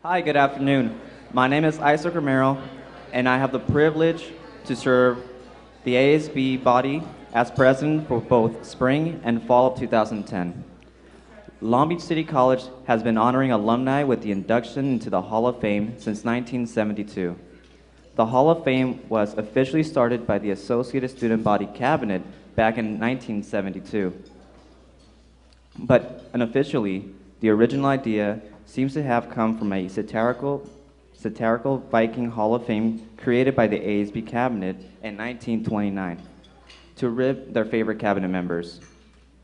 Hi, good afternoon. My name is Isaac Romero, and I have the privilege to serve the ASB body as president for both spring and fall of 2010. Long Beach City College has been honoring alumni with the induction into the Hall of Fame since 1972. The Hall of Fame was officially started by the Associated Student Body Cabinet back in 1972. But unofficially, the original idea seems to have come from a satirical Viking Hall of Fame created by the ASB cabinet in 1929 to rib their favorite cabinet members.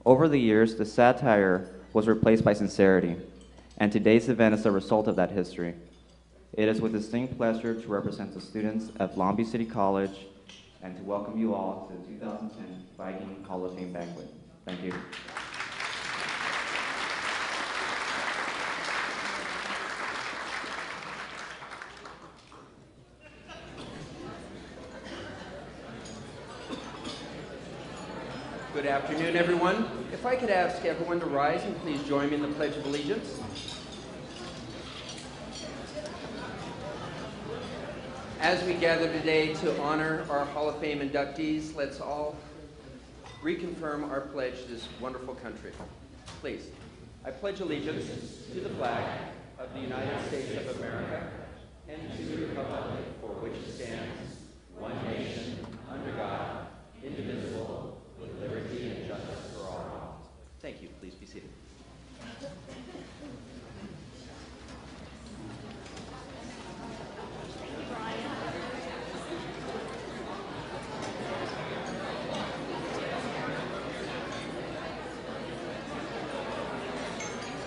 Over the years, the satire was replaced by sincerity, and today's event is a result of that history. It is with distinct pleasure to represent the students of Long Beach City College and to welcome you all to the 2010 Viking Hall of Fame banquet. Thank you. Good afternoon, everyone. If I could ask everyone to rise and please join me in the Pledge of Allegiance. As we gather today to honor our Hall of Fame inductees, let's all reconfirm our pledge to this wonderful country. Please. I pledge allegiance to the flag of the United States of America and to the republic for which it stands, one nation, under God, indivisible, with liberty and justice for all. Thank you. Please be seated.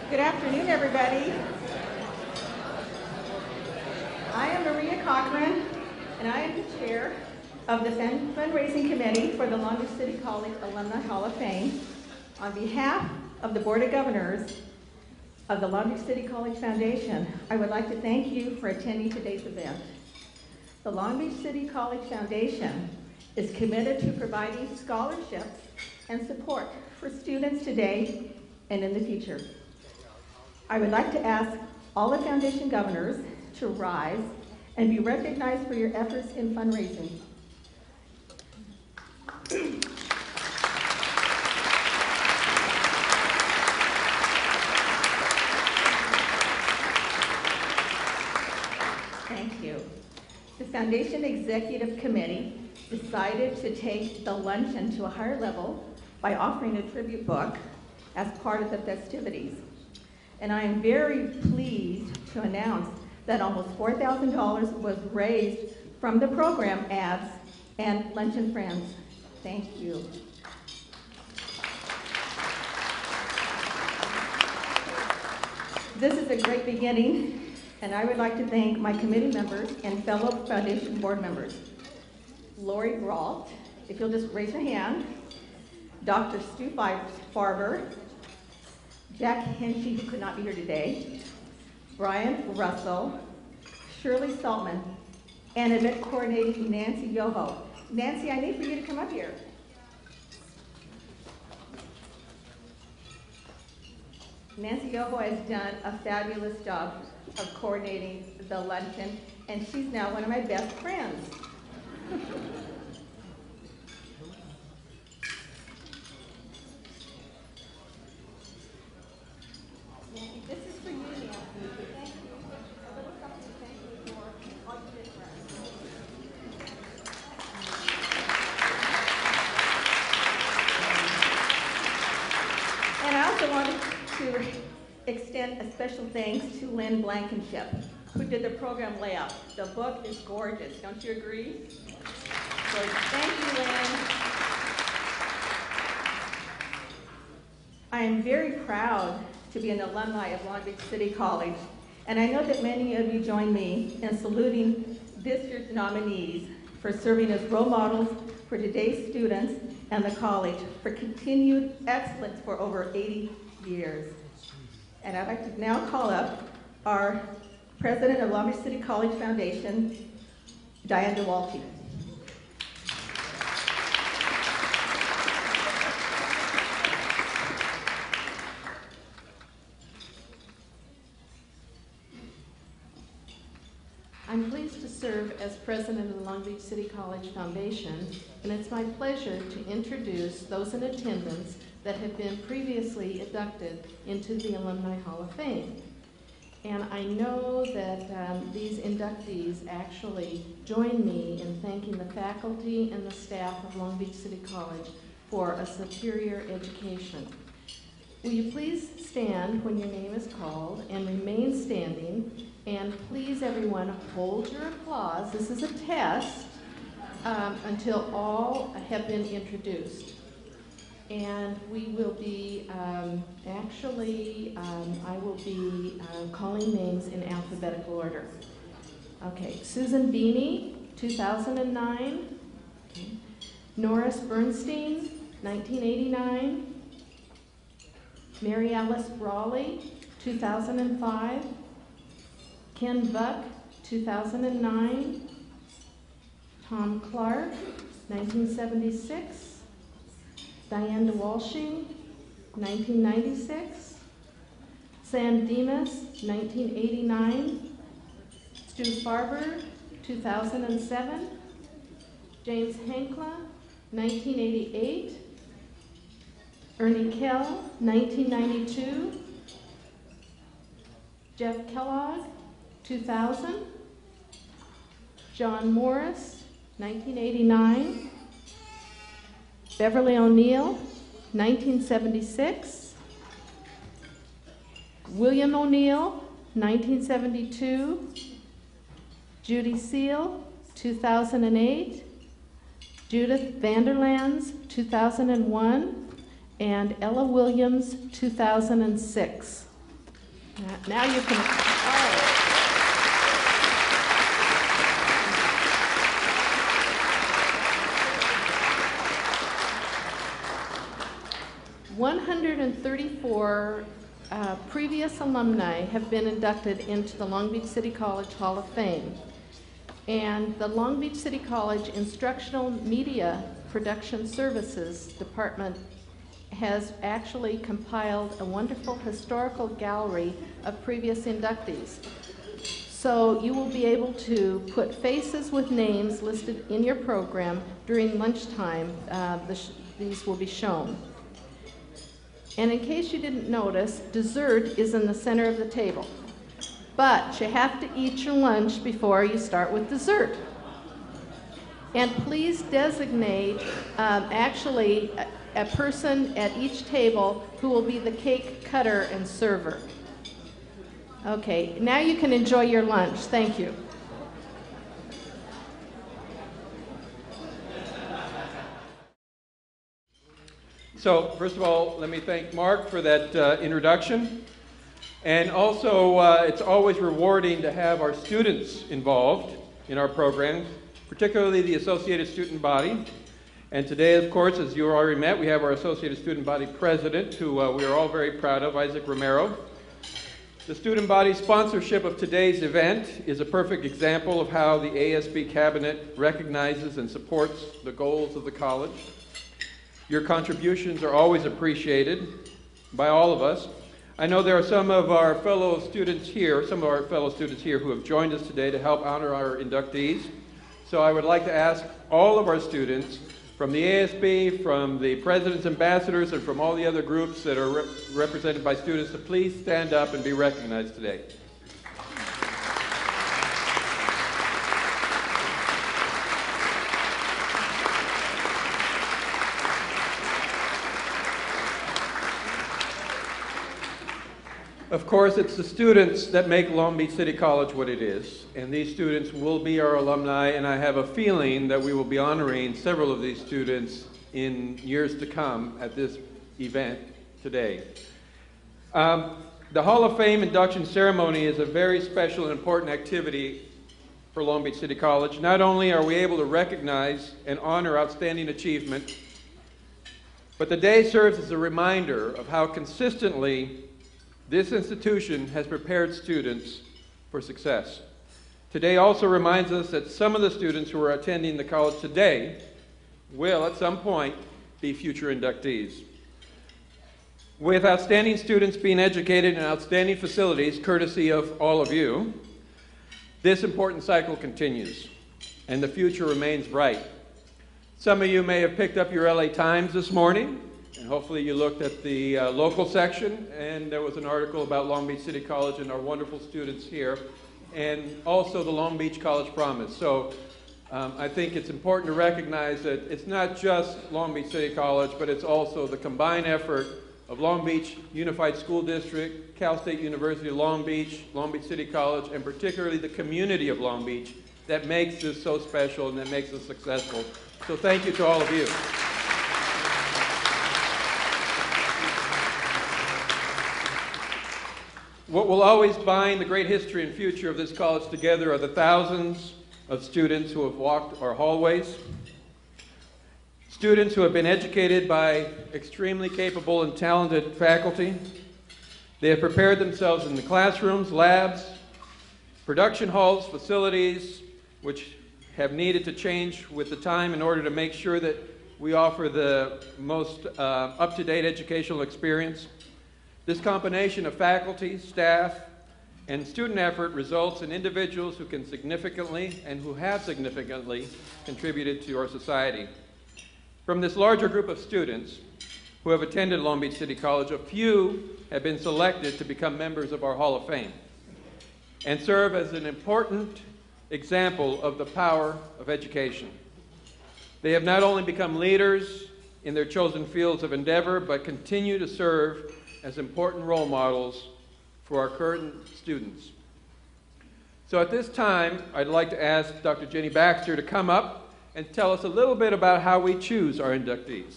Good afternoon, everybody. I am Maria Cochran, and I am the chair of the fundraising committee for the Long Beach City College Alumni Hall of Fame. On behalf of the Board of Governors of the Long Beach City College Foundation, I would like to thank you for attending today's event. The Long Beach City College Foundation is committed to providing scholarships and support for students today and in the future. I would like to ask all the foundation governors to rise and be recognized for your efforts in fundraising. Thank you. The Foundation Executive Committee decided to take the luncheon to a higher level by offering a tribute book as part of the festivities. And I am very pleased to announce that almost $4,000 was raised from the program ads and Luncheon Friends. Thank you. This is a great beginning, and I would like to thank my committee members and fellow foundation board members. Lori Brault, if you'll just raise your hand, Dr. Stu Farber, Jack Henshey, who could not be here today, Brian Russell, Shirley Saltman, and event coordinator Nancy Yoho. Nancy, I need for you to come up here. Nancy Yoho has done a fabulous job of coordinating the luncheon, and she's now one of my best friends. This is for you, Nancy. Thank you. A little something to thank you for all you did for us. And I also wanted to extend a special thanks to Lynn Blankenship, who did the program layout. The book is gorgeous. Don't you agree? So thank you, Lynn. I am very proud to be an alumni of Long Beach City College, and I know that many of you join me in saluting this year's nominees for serving as role models for today's students and the college for continued excellence for over 80 years. And I'd like to now call up our president of Long Beach City College Foundation, Diane DeWalty. I'm pleased to serve as president of the Long Beach City College Foundation, and it's my pleasure to introduce those in attendance that have been previously inducted into the Alumni Hall of Fame. And I know that these inductees actually join me in thanking the faculty and the staff of Long Beach City College for a superior education. Will you please stand when your name is called and remain standing? And please, everyone, hold your applause. This is a test until all have been introduced. And we will be, I will be calling names in alphabetical order. Okay, Susan Beanie, 2009. Okay. Norris Bernstein, 1989. Mary Alice Brawley, 2005. Ken Buck, 2009. Tom Clark, 1976. Diane DeWalshing, 1996. Sam Demas, 1989. Stu Farber, 2007. James Hankla, 1988. Ernie Kell, 1992. Jeff Kellogg, 2000. John Morris, 1989. Beverly O'Neill, 1976. William O'Neill, 1972. Judy Seal, 2008. Judith Vanderlands, 2001. And Ella Williams, 2006. Now you can. Oh. 134 previous alumni have been inducted into the Long Beach City College Hall of Fame. And the Long Beach City College Instructional Media Production Services Department has actually compiled a wonderful historical gallery of previous inductees. So you will be able to put faces with names listed in your program during lunchtime. These will be shown. And in case you didn't notice, dessert is in the center of the table. But you have to eat your lunch before you start with dessert. And please designate a person at each table who will be the cake cutter and server. Okay, now you can enjoy your lunch. Thank you. So, first of all, let me thank Mark for that introduction. And also, it's always rewarding to have our students involved in our program, particularly the Associated Student Body. And today, of course, as you already met, we have our Associated Student Body President, who we are all very proud of, Isaac Romero. The Student Body sponsorship of today's event is a perfect example of how the ASB Cabinet recognizes and supports the goals of the college. Your contributions are always appreciated by all of us. I know there are some of our fellow students here who have joined us today to help honor our inductees. So I would like to ask all of our students from the ASB, from the President's Ambassadors, and from all the other groups that are represented by students to please stand up and be recognized today. Of course, it's the students that make Long Beach City College what it is, and these students will be our alumni, and I have a feeling that we will be honoring several of these students in years to come at this event today. The Hall of Fame induction ceremony is a very special and important activity for Long Beach City College. Not only are we able to recognize and honor outstanding achievement, but the day serves as a reminder of how consistently this institution has prepared students for success. Today also reminds us that some of the students who are attending the college today will, at some point, be future inductees. With outstanding students being educated in outstanding facilities, courtesy of all of you, This important cycle continues, and the future remains bright. Some of you may have picked up your LA Times this morning, and hopefully you looked at the local section, and there was an article about Long Beach City College and our wonderful students here, and also the Long Beach College Promise. So I think it's important to recognize that it's not just Long Beach City College, but it's also the combined effort of Long Beach Unified School District, Cal State University of Long Beach City College, and particularly the community of Long Beach that makes this so special and that makes us successful. So thank you to all of you. What will always bind the great history and future of this college together are the thousands of students who have walked our hallways, students who have been educated by extremely capable and talented faculty. They have prepared themselves in the classrooms, labs, production halls, facilities, which have needed to change with the time in order to make sure that we offer the most up-to-date educational experience. This combination of faculty, staff, and student effort results in individuals who can significantly and who have significantly contributed to our society. From this larger group of students who have attended Long Beach City College, a few have been selected to become members of our Hall of Fame and serve as an important example of the power of education. They have not only become leaders in their chosen fields of endeavor, but continue to serve as important role models for our current students. So at this time, I'd like to ask Dr. Jenny Baxter to come up and tell us a little bit about how we choose our inductees.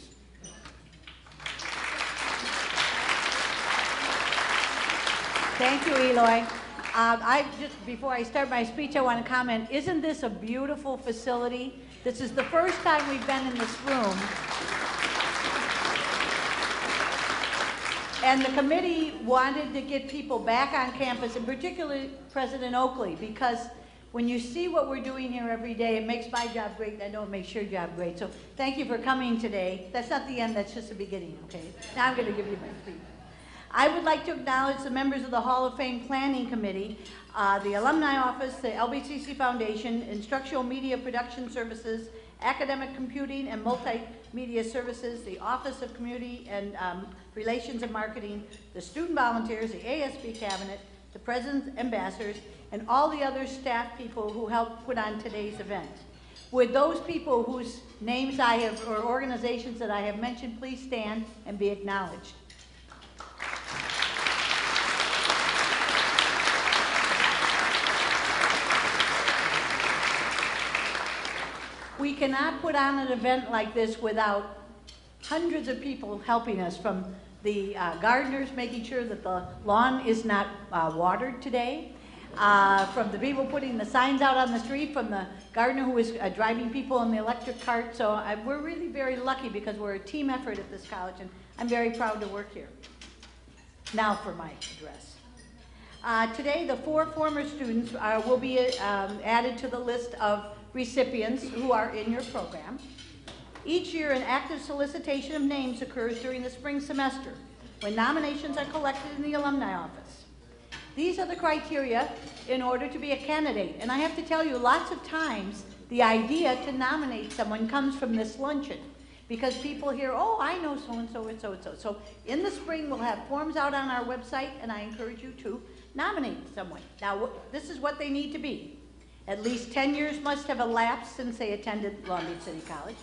Thank you, Eloy. Before I start my speech, I want to comment, isn't this a beautiful facility? This is the first time we've been in this room. And the committee wanted to get people back on campus, and particularly President Oakley, because when you see what we're doing here every day, it makes my job great, and I know it makes your job great. So thank you for coming today. That's not the end, that's just the beginning, okay? Now I'm going to give you my speech. I would like to acknowledge the members of the Hall of Fame Planning Committee, the Alumni Office, the LBCC Foundation, Instructional Media Production Services, Academic Computing and Multimedia Services, the Office of Community and Relations and Marketing, the Student Volunteers, the ASB Cabinet, the President's Ambassadors, and all the other staff people who helped put on today's event. Would those people whose names I have, or organizations that I have mentioned, please stand and be acknowledged. We cannot put on an event like this without hundreds of people helping us, from the gardeners making sure that the lawn is not watered today, from the people putting the signs out on the street, from the gardener who is driving people in the electric cart. So we're really very lucky because we're a team effort at this college, and I'm very proud to work here. Now for my address. Today, the 4 former students will be added to the list of recipients who are in your program. Each year, an active solicitation of names occurs during the spring semester when nominations are collected in the alumni office. These are the criteria in order to be a candidate. And I have to tell you, lots of times, the idea to nominate someone comes from this luncheon, because people hear, oh, I know so-and-so and so-and-so. So in the spring, we'll have forms out on our website, and I encourage you to nominate someone. Now, this is what they need to be. At least 10 years must have elapsed since they attended Long Beach City College.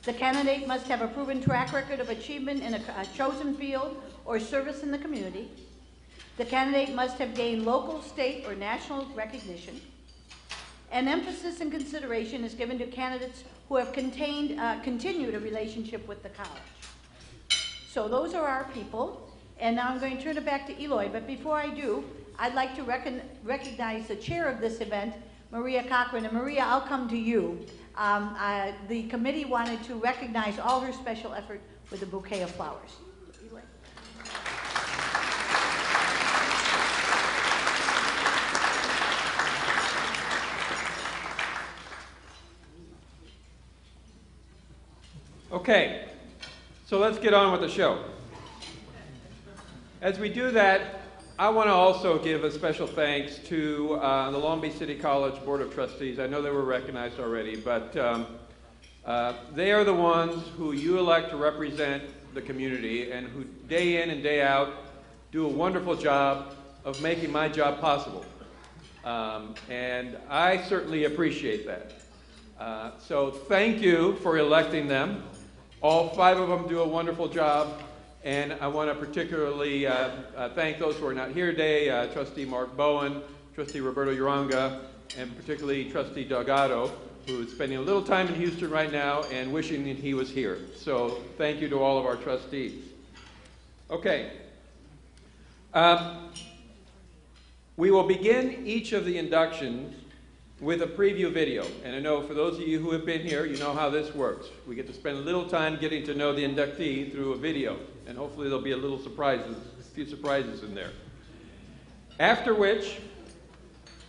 The candidate must have a proven track record of achievement in a chosen field or service in the community. The candidate must have gained local, state, or national recognition. An emphasis and consideration is given to candidates who have continued a relationship with the college. So those are our people. And now I'm going to turn it back to Eloy. But before I do, I'd like to recognize the chair of this event, Maria Cochran. And Maria, I'll come to you. The committee wanted to recognize all her special effort with a bouquet of flowers. Eloy. Okay, so let's get on with the show. As we do that, I want to also give a special thanks to the Long Beach City College Board of Trustees. I know they were recognized already, but they are the ones who you elect to represent the community and who day in and day out do a wonderful job of making my job possible. And I certainly appreciate that. So thank you for electing them. All 5 of them do a wonderful job. And I want to particularly thank those who are not here today, Trustee Mark Bowen, Trustee Roberto Uranga, and particularly Trustee Delgado, who is spending a little time in Houston right now and wishing that he was here. So thank you to all of our trustees. Okay. We will begin each of the inductions with a preview video. And I know for those of you who have been here, you know how this works. We get to spend a little time getting to know the inductee through a video. And hopefully there'll be a few surprises in there. After which,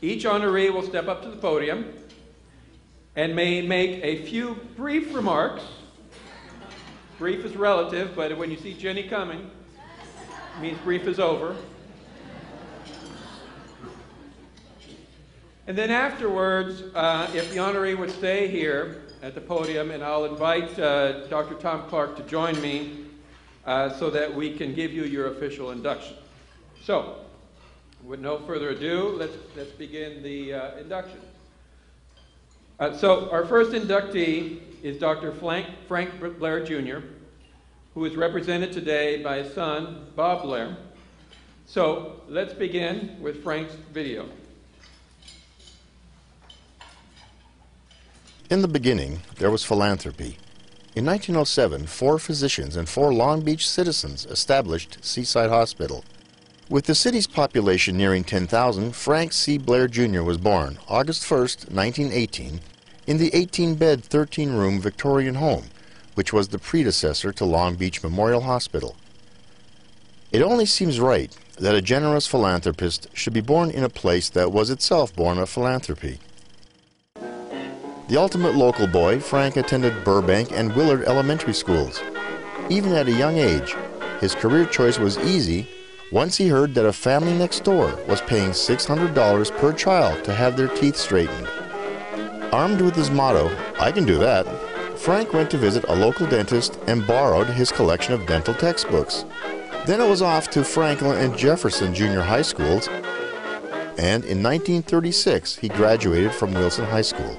each honoree will step up to the podium and may make a few brief remarks. Brief is relative, but when you see Jenny coming, it means brief is over. And then afterwards, if the honoree would stay here at the podium, and I'll invite Dr. Tom Clark to join me so that we can give you your official induction. So, with no further ado, let's begin the induction. So our first inductee is Dr. Frank Blair Jr., who is represented today by his son, Bob Blair. So let's begin with Frank's video. In the beginning, there was philanthropy. In 1907, 4 physicians and 4 Long Beach citizens established Seaside Hospital. With the city's population nearing 10,000, Frank C. Blair Jr. was born August 1st, 1918, in the 18-bed, 13-room Victorian home, which was the predecessor to Long Beach Memorial Hospital. It only seems right that a generous philanthropist should be born in a place that was itself born of philanthropy. The ultimate local boy, Frank attended Burbank and Willard elementary schools. Even at a young age, his career choice was easy once he heard that a family next door was paying $600 per child to have their teeth straightened. Armed with his motto, "I can do that," Frank went to visit a local dentist and borrowed his collection of dental textbooks. Then it was off to Franklin and Jefferson Junior High Schools, and in 1936 he graduated from Wilson High School.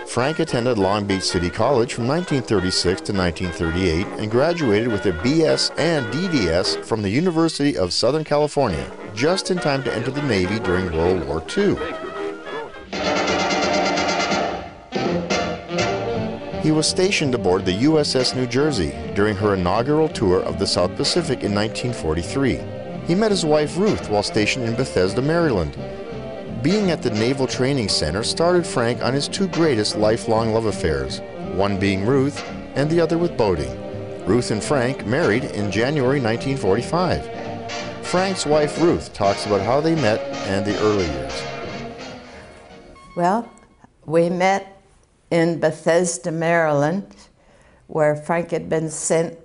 Frank attended Long Beach City College from 1936 to 1938 and graduated with a BS and DDS from the University of Southern California, just in time to enter the Navy during World War II. He was stationed aboard the USS New Jersey during her inaugural tour of the South Pacific in 1943. He met his wife Ruth while stationed in Bethesda, Maryland. Being at the Naval Training Center started Frank on his 2 greatest lifelong love affairs, one being Ruth and the other with boating. Ruth and Frank married in January 1945. Frank's wife Ruth talks about how they met and the early years. Well, we met in Bethesda, Maryland, where Frank had been sent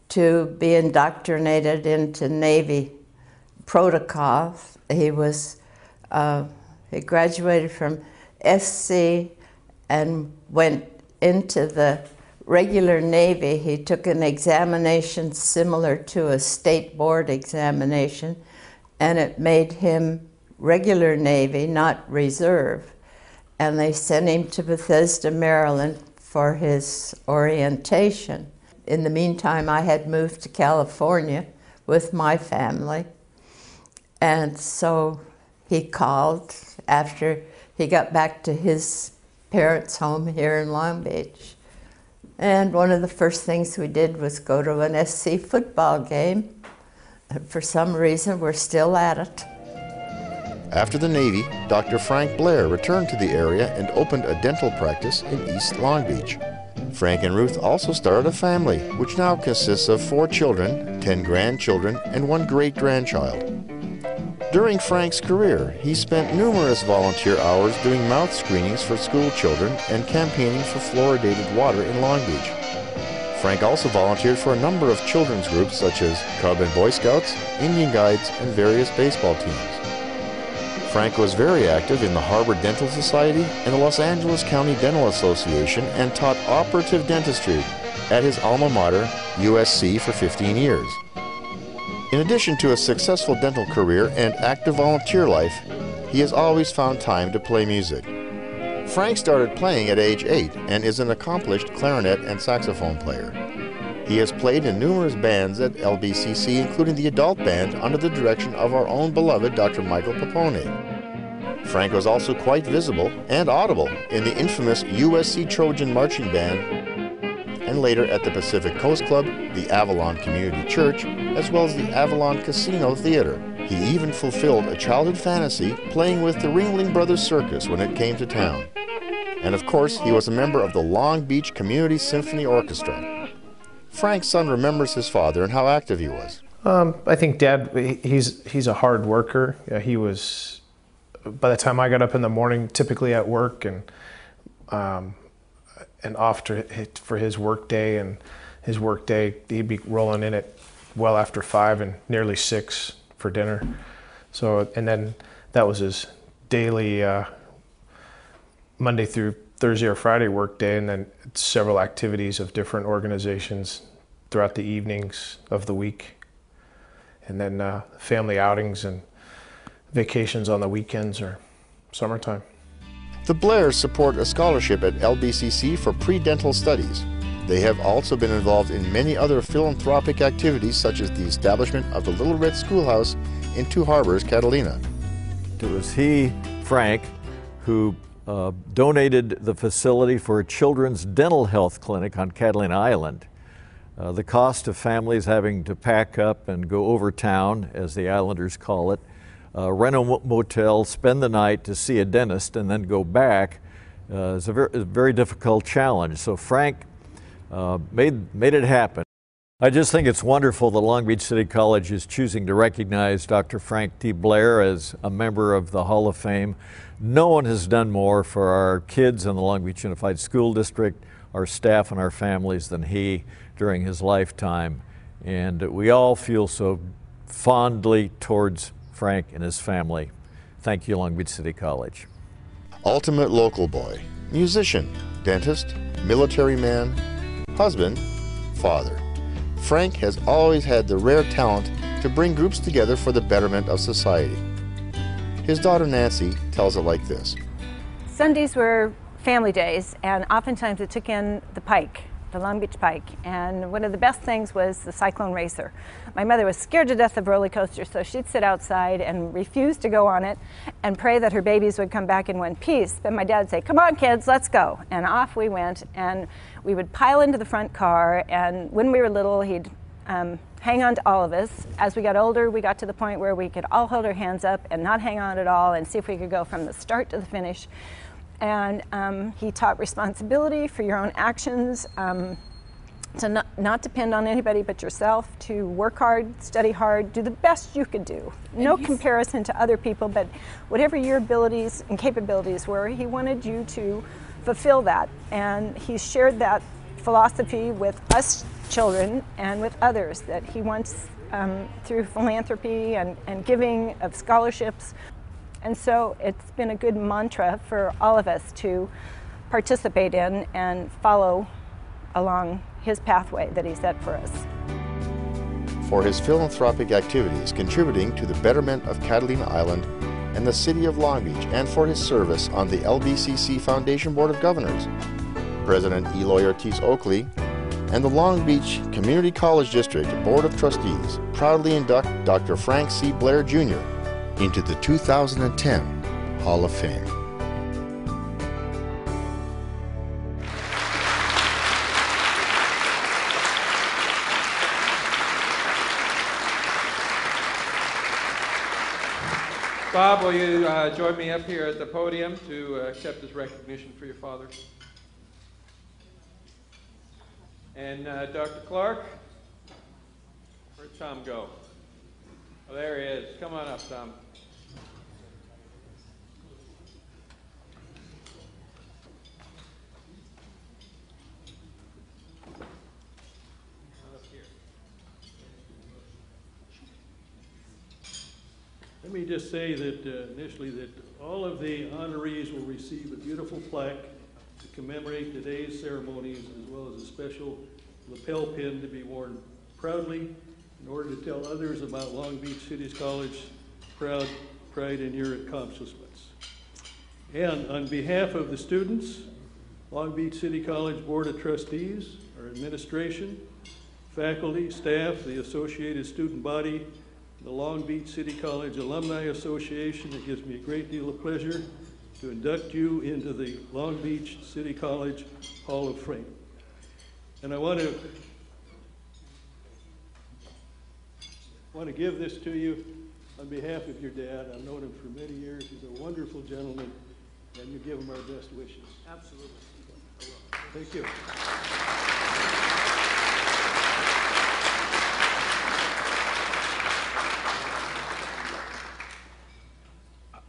to be indoctrinated into Navy protocols. He graduated from SC and went into the regular Navy. He took an examination similar to a state board examination, and it made him regular Navy, not reserve. And they sent him to Bethesda, Maryland for his orientation. In the meantime, I had moved to California with my family. And so he called after he got back to his parents' home here in Long Beach. And one of the first things we did was go to an SC football game. And for some reason, we're still at it. After the Navy, Dr. Frank Blair returned to the area and opened a dental practice in East Long Beach. Frank and Ruth also started a family, which now consists of 4 children, 10 grandchildren, and 1 great-grandchild. During Frank's career, he spent numerous volunteer hours doing mouth screenings for school children and campaigning for fluoridated water in Long Beach. Frank also volunteered for a number of children's groups such as Cub and Boy Scouts, Indian Guides, and various baseball teams. Frank was very active in the Harbor Dental Society and the Los Angeles County Dental Association and taught operative dentistry at his alma mater, USC, for 15 years. In addition to a successful dental career and active volunteer life, he has always found time to play music. Frank started playing at age 8 and is an accomplished clarinet and saxophone player. He has played in numerous bands at LBCC, including the adult band under the direction of our own beloved Dr. Michael Papone. Frank was also quite visible and audible in the infamous USC Trojan Marching Band and later at the Pacific Coast Club, the Avalon Community Church, as well as the Avalon Casino Theater. He even fulfilled a childhood fantasy playing with the Ringling Brothers Circus when it came to town. And of course, he was a member of the Long Beach Community Symphony Orchestra. Frank's son remembers his father and how active he was. I think Dad, he's a hard worker. He was, by the time I got up in the morning, typically at work and off for his work day. And his work day, he'd be rolling in at well after 5 and nearly 6 for dinner. So, and then that was his daily Monday through Thursday or Friday work day, and then several activities of different organizations throughout the evenings of the week. And then family outings and vacations on the weekends or summertime. The Blairs support a scholarship at LBCC for pre-dental studies. They have also been involved in many other philanthropic activities, such as the establishment of the Little Red Schoolhouse in Two Harbors, Catalina. It was he, Frank, who donated the facility for a children's dental health clinic on Catalina Island. The cost of families having to pack up and go over town, as the islanders call it, rent a motel, spend the night to see a dentist, and then go back is a very difficult challenge. So Frank made it happen. I just think it's wonderful that Long Beach City College is choosing to recognize Dr. Frank T. Blair as a member of the Hall of Fame. No one has done more for our kids in the Long Beach Unified School District, our staff and our families than he during his lifetime. And we all feel so fondly towards Frank and his family. Thank you, Long Beach City College. Ultimate local boy, musician, dentist, military man, husband, father. Frank has always had the rare talent to bring groups together for the betterment of society. His daughter Nancy tells it like this. Sundays were family days, and oftentimes it took in the Pike, the Long Beach Pike, and one of the best things was the Cyclone Racer. My mother was scared to death of roller coasters, so she'd sit outside and refuse to go on it and pray that her babies would come back in one piece. Then my dad would say, "Come on kids, let's go." And off we went, and we would pile into the front car, and when we were little, he'd hang on to all of us. As we got older, we got to the point where we could all hold our hands up and not hang on at all and see if we could go from the start to the finish. And he taught responsibility for your own actions, to not depend on anybody but yourself, to work hard, study hard, do the best you could do. No comparison to other people, but whatever your abilities and capabilities were, he wanted you to fulfill that. And he shared that philosophy with us children and with others, that he wants, through philanthropy and giving of scholarships. And so it's been a good mantra for all of us to participate in and follow along his pathway that he set for us. For his philanthropic activities contributing to the betterment of Catalina Island and the city of Long Beach, and for his service on the LBCC Foundation Board of Governors, President Eloy Ortiz Oakley and the Long Beach Community College District Board of Trustees proudly induct Dr. Frank C. Blair Jr. into the 2010 Hall of Fame. Bob, will you join me up here at the podium to accept this recognition for your father? And Dr. Clark, where'd Tom go? Oh, there he is. Come on up, Tom. Let me just say that initially that all of the honorees will receive a beautiful plaque to commemorate today's ceremonies, as well as a special lapel pin to be worn proudly in order to tell others about Long Beach City College pride in your accomplishments. And on behalf of the students, Long Beach City College Board of Trustees, our administration, faculty, staff, the associated student body, the Long Beach City College Alumni Association, it gives me a great deal of pleasure to induct you into the Long Beach City College Hall of Fame. And I want to give this to you on behalf of your dad. I've known him for many years. He's a wonderful gentleman, and you give him our best wishes. Absolutely. Thank you.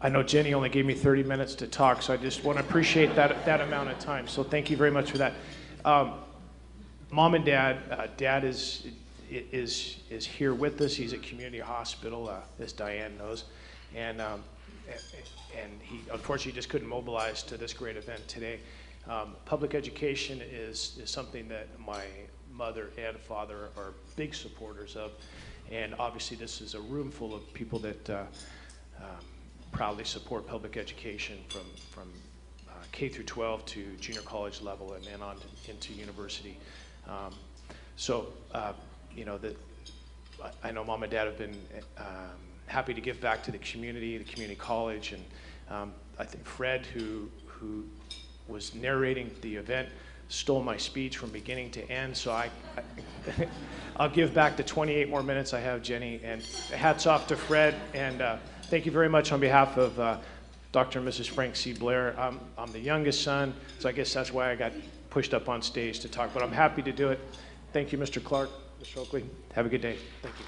I know Jenny only gave me 30 minutes to talk, so I just want to appreciate that amount of time. So thank you very much for that. Mom and Dad, Dad is here with us. He's at Community Hospital, as Diane knows, and he unfortunately just couldn't mobilize to this great event today. Public education is something that my mother and father are big supporters of, and obviously this is a room full of people that proudly support public education from K through 12 to junior college level and then on into university. You know, I know Mom and Dad have been happy to give back to the community college, and I think Fred, who was narrating the event, stole my speech from beginning to end, so I'll give back the 28 more minutes I have, Jenny, and hats off to Fred, and thank you very much on behalf of Dr. and Mrs. Frank C. Blair. I'm the youngest son, so I guess that's why I got pushed up on stage to talk, but I'm happy to do it. Thank you, Mr. Clark, Mr. Oakley. Have a good day. Thank you.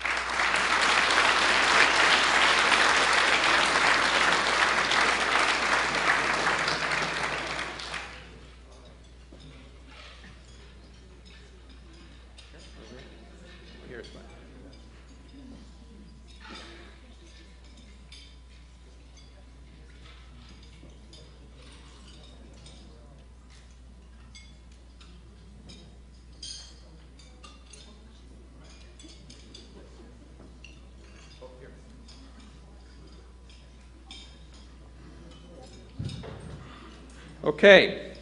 Okay.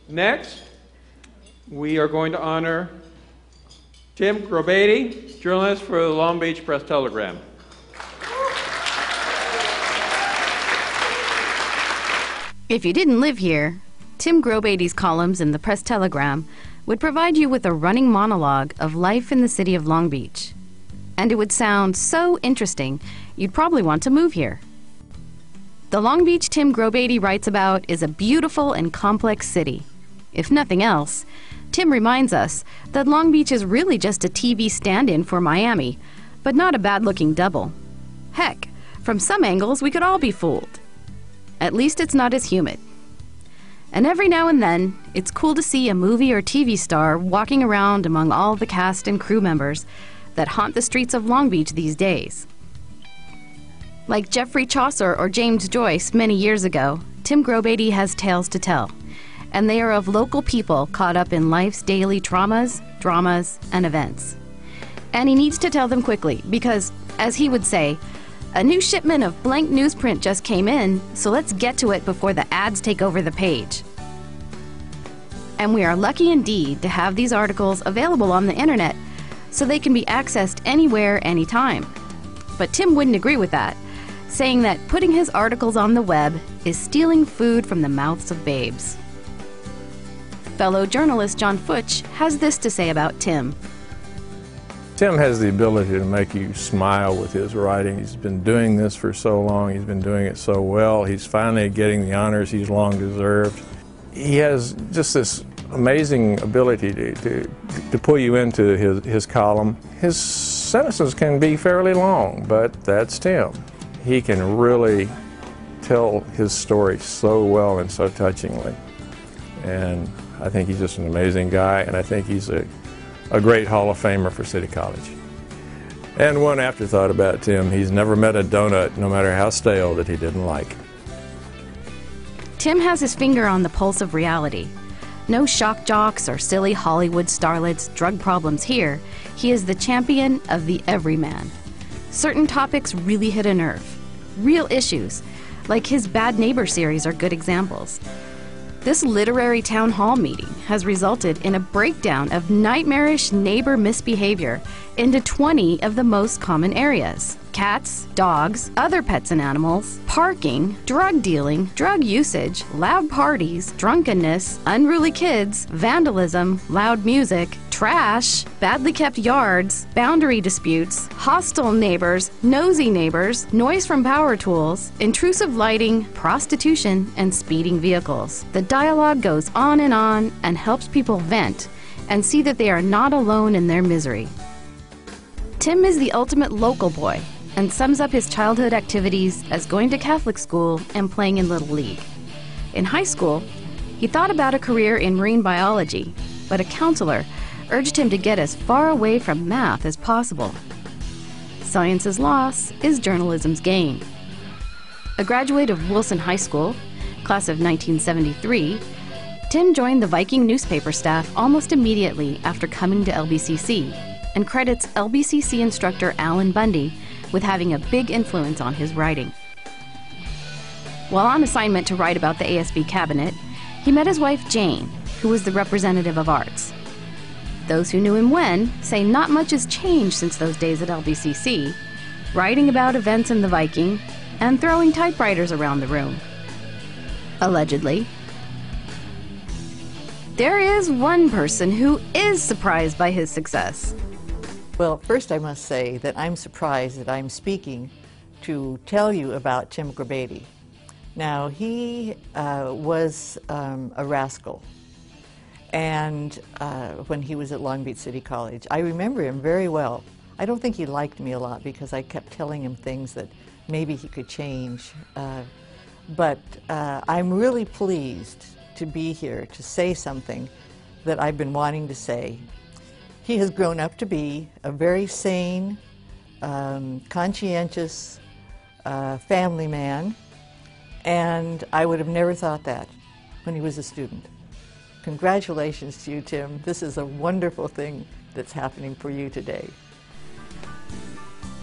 Next, we are going to honor Tim Grobady, journalist for the Long Beach Press-Telegram. If you didn't live here, Tim Grobady's columns in the Press-Telegram would provide you with a running monologue of life in the city of Long Beach. And it would sound so interesting, you'd probably want to move here. The Long Beach Tim Grobady writes about is a beautiful and complex city. If nothing else, Tim reminds us that Long Beach is really just a TV stand-in for Miami, but not a bad-looking double. Heck, from some angles we could all be fooled. At least it's not as humid. And every now and then, it's cool to see a movie or TV star walking around among all the cast and crew members that haunt the streets of Long Beach these days. Like Geoffrey Chaucer or James Joyce many years ago, Tim Grobady has tales to tell, and they are of local people caught up in life's daily traumas, dramas, and events. And he needs to tell them quickly because, as he would say, a new shipment of blank newsprint just came in, so let's get to it before the ads take over the page. And we are lucky indeed to have these articles available on the internet so they can be accessed anywhere, anytime. But Tim wouldn't agree with that, saying that putting his articles on the web is stealing food from the mouths of babes. Fellow journalist John Futch has this to say about Tim. Tim has the ability to make you smile with his writing. He's been doing this for so long. He's been doing it so well. He's finally getting the honors he's long deserved. He has just this amazing ability to pull you into his column. His sentences can be fairly long, but that's Tim. He can really tell his story so well and so touchingly. And I think he's just an amazing guy, and I think he's a great Hall of Famer for City College. And one afterthought about Tim, he's never met a donut, no matter how stale, that he didn't like. Tim has his finger on the pulse of reality. No shock jocks or silly Hollywood starlets' drug problems here. He is the champion of the everyman. Certain topics really hit a nerve. Real issues, like his Bad Neighbor series, are good examples. This literary town hall meeting has resulted in a breakdown of nightmarish neighbor misbehavior into 20 of the most common areas: cats, dogs, other pets and animals, parking, drug dealing, drug usage, loud parties, drunkenness, unruly kids, vandalism, loud music, trash, badly kept yards, boundary disputes, hostile neighbors, nosy neighbors, noise from power tools, intrusive lighting, prostitution, and speeding vehicles. The dialogue goes on and helps people vent and see that they are not alone in their misery. Tim is the ultimate local boy and sums up his childhood activities as going to Catholic school and playing in Little League. In high school, he thought about a career in marine biology, but a counselor urged him to get as far away from math as possible. Science's loss is journalism's gain. A graduate of Wilson High School, class of 1973, Tim joined the Viking newspaper staff almost immediately after coming to LBCC, and credits LBCC instructor Alan Bundy with having a big influence on his writing. While on assignment to write about the ASB cabinet, he met his wife Jane, who was the representative of arts. Those who knew him when say not much has changed since those days at LBCC, writing about events in the Viking and throwing typewriters around the room. Allegedly. There is one person who is surprised by his success. Well, first I must say that I'm surprised that I'm speaking to tell you about Tim Grabady. Now, he was a rascal, and when he was at Long Beach City College. I remember him very well. I don't think he liked me a lot because I kept telling him things that maybe he could change. But I'm really pleased to be here to say something that I've been wanting to say. He has grown up to be a very sane, conscientious family man, and I would have never thought that when he was a student. Congratulations to you, Tim. This is a wonderful thing that's happening for you today.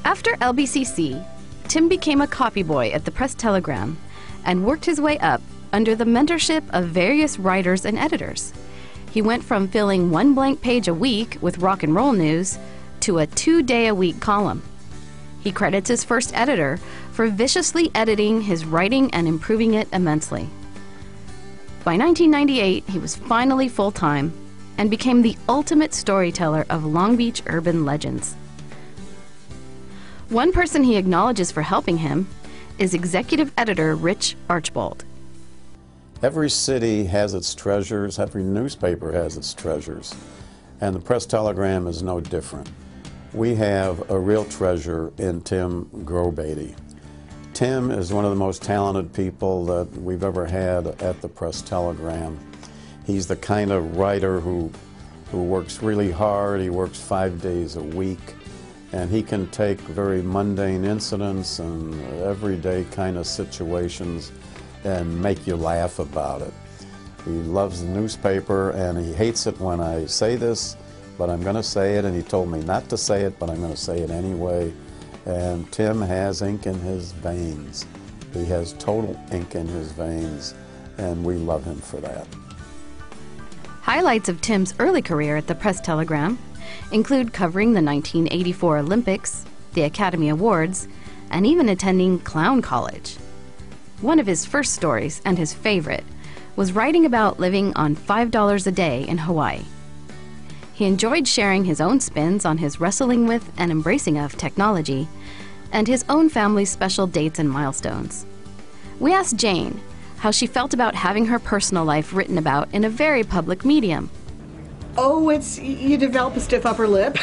After LBCC, Tim became a copy boy at the Press-Telegram and worked his way up under the mentorship of various writers and editors. He went from filling one blank page a week with rock and roll news to a 2-day-a-week column. He credits his first editor for viciously editing his writing and improving it immensely. By 1998, he was finally full-time and became the ultimate storyteller of Long Beach urban legends. One person he acknowledges for helping him is executive editor Rich Archbold. Every city has its treasures, every newspaper has its treasures, and the Press-Telegram is no different. We have a real treasure in Tim Grabady. Tim is one of the most talented people that we've ever had at the Press-Telegram. He's the kind of writer who works really hard. He works 5 days a week, and he can take very mundane incidents and everyday kind of situations and make you laugh about it. He loves the newspaper, and he hates it when I say this, but I'm going to say it, and he told me not to say it, but I'm going to say it anyway. And Tim has ink in his veins. He has total ink in his veins, and we love him for that. Highlights of Tim's early career at the Press-Telegram include covering the 1984 Olympics, the Academy Awards, and even attending Clown College. One of his first stories, and his favorite, was writing about living on $5 a day in Hawaii. He enjoyed sharing his own spins on his wrestling with and embracing of technology, and his own family's special dates and milestones. We asked Jane how she felt about having her personal life written about in a very public medium. Oh, you develop a stiff upper lip.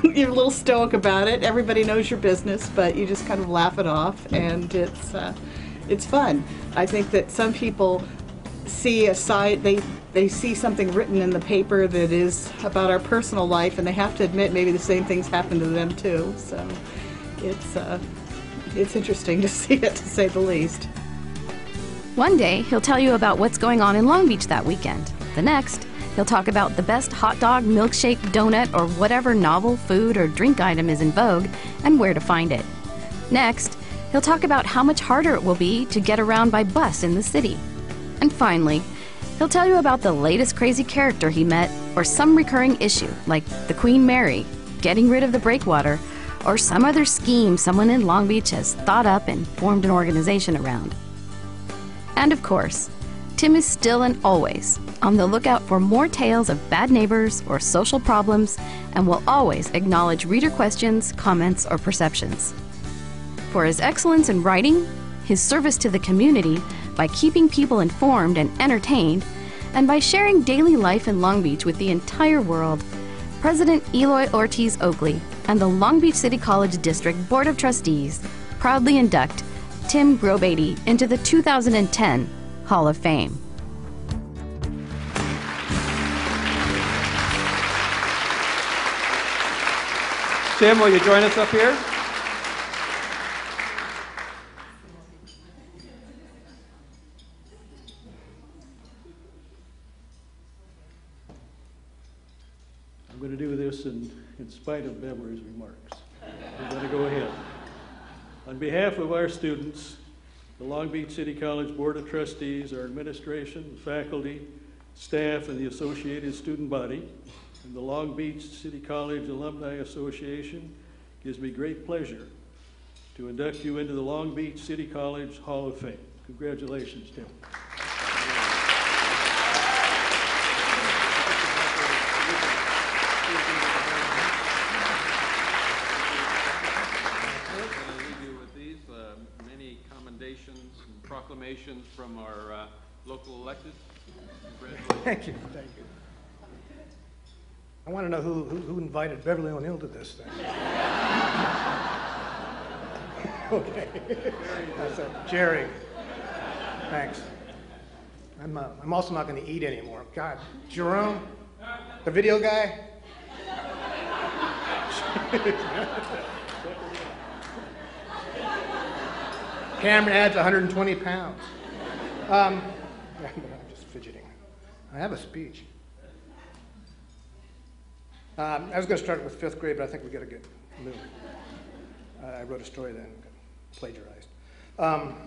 You're a little stoic about it. Everybody knows your business, but you just kind of laugh it off, and it's fun. I think that some people see a side, they see something written in the paper that is about our personal life, and they have to admit maybe the same things happen to them too. So it's interesting to see it, to say the least. One day, he'll tell you about what's going on in Long Beach that weekend. The next, he'll talk about the best hot dog, milkshake, donut, or whatever novel food or drink item is in vogue and where to find it. Next, he'll talk about how much harder it will be to get around by bus in the city. And finally, he'll tell you about the latest crazy character he met or some recurring issue like the Queen Mary, getting rid of the breakwater, or some other scheme someone in Long Beach has thought up and formed an organization around. And of course, Tim is still and always on the lookout for more tales of bad neighbors or social problems and will always acknowledge reader questions, comments, or perceptions. For his excellence in writing, his service to the community by keeping people informed and entertained, and by sharing daily life in Long Beach with the entire world, President Eloy Ortiz Oakley and the Long Beach City College District Board of Trustees proudly induct Tim Grobady into the 2010 Hall of Fame. Tim, will you join us up here? I'm going to do this in spite of Beverly's remarks. I'm going to go ahead. On behalf of our students, the Long Beach City College Board of Trustees, our administration, faculty, staff, and the associated student body, and the Long Beach City College Alumni Association, gives me great pleasure to induct you into the Long Beach City College Hall of Fame. Congratulations, Tim. Proclamations from our local elected. Thank you. Thank you. I want to know who invited Beverly O'Neill to this thing. Okay. That's it. Jerry. Thanks. I'm also not going to eat anymore. God, Jerome, the video guy. Cameron adds 120 pounds. I'm just fidgeting. I have a speech. I was going to start with 5th grade, but I think we got to get moving. I wrote a story then, plagiarized. Remember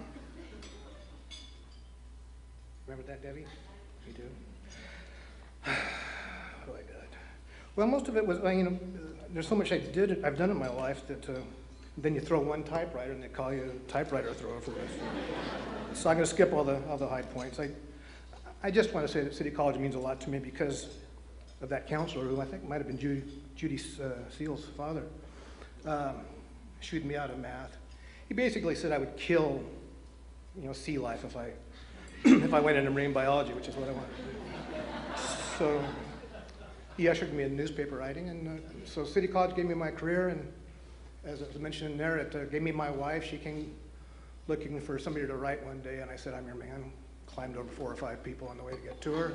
that, Debbie? You do? Oh, I did. Well, most of it was, there's so much I've done in my life that then you throw one typewriter and they call you a typewriter thrower for this. So I'm going to skip all the high points. I just want to say that City College means a lot to me because of that counselor who I think might have been Judy Seal's father, shooting me out of math. He basically said I would kill, sea life if I if I went into marine biology, which is what I wanted to do. So he ushered me in newspaper writing, and so City College gave me my career, and as I was mentioned in there, it gave me my wife. She came looking for somebody to write one day, and I said, I'm your man. Climbed over 4 or 5 people on the way to get to her.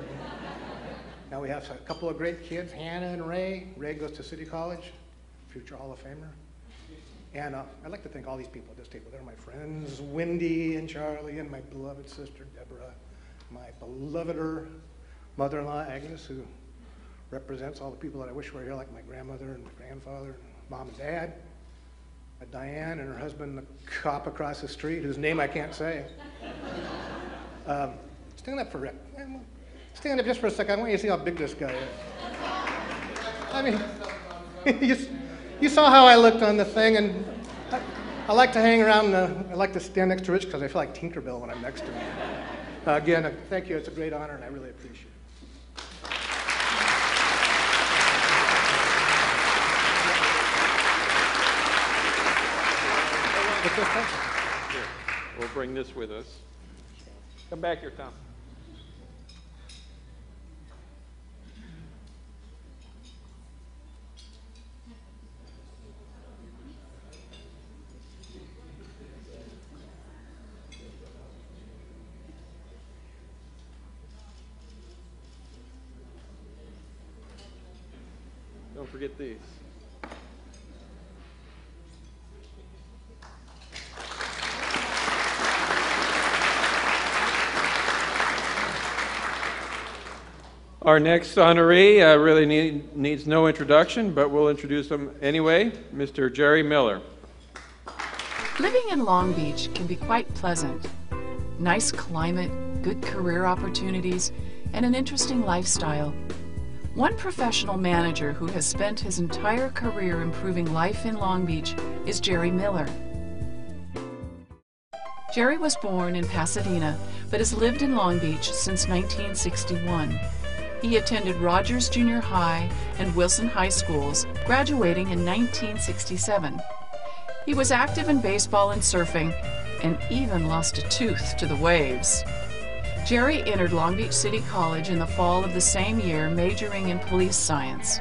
Now we have a couple of great kids, Hannah and Ray. Ray goes to City College, future Hall of Famer. And I'd like to thank all these people at this table. They're my friends, Wendy and Charlie, and my beloved sister, Deborah, my beloved mother-in-law, Agnes, who represents all the people that I wish were here, like my grandmother and my grandfather, mom and dad. Diane and her husband, the cop across the street, whose name I can't say. Stand up for Rick. Stand up just for a second. I want you to see how big this guy is. I mean, you saw how I looked on the thing, and I like to hang around. I like to stand next to Rich because I feel like Tinkerbell when I'm next to him. Again, thank you. It's a great honor, and I really appreciate it. Here, we'll bring this with us. Come back here, Tom. forget these. Our next honoree really needs no introduction, but we'll introduce him anyway, Mr. Jerry Miller. Living in Long Beach can be quite pleasant. Nice climate, good career opportunities, and an interesting lifestyle. One professional manager who has spent his entire career improving life in Long Beach is Jerry Miller. Jerry was born in Pasadena, but has lived in Long Beach since 1961. He attended Rogers Junior High and Wilson High Schools, graduating in 1967. He was active in baseball and surfing, and even lost a tooth to the waves. Jerry entered Long Beach City College in the fall of the same year, majoring in police science.